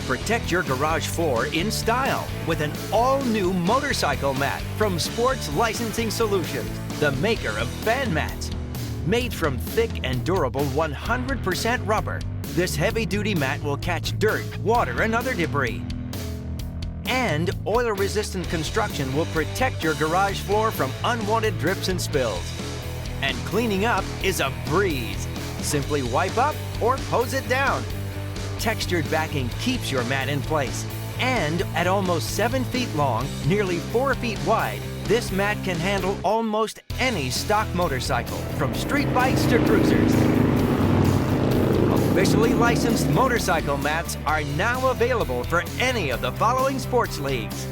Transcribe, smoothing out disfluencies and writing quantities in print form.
Protect your garage floor in style with an all-new motorcycle mat from Sports Licensing Solutions, the maker of Fanmats. Made from thick and durable 100% rubber, this heavy-duty mat will catch dirt, water, and other debris. And oil-resistant construction will protect your garage floor from unwanted drips and spills. And cleaning up is a breeze. Simply wipe up or hose it down. Textured backing keeps your mat in place. And at almost 7 feet long, nearly 4 feet wide, this mat can handle almost any stock motorcycle, from street bikes to cruisers. Officially licensed motorcycle mats are now available for any of the following sports leagues: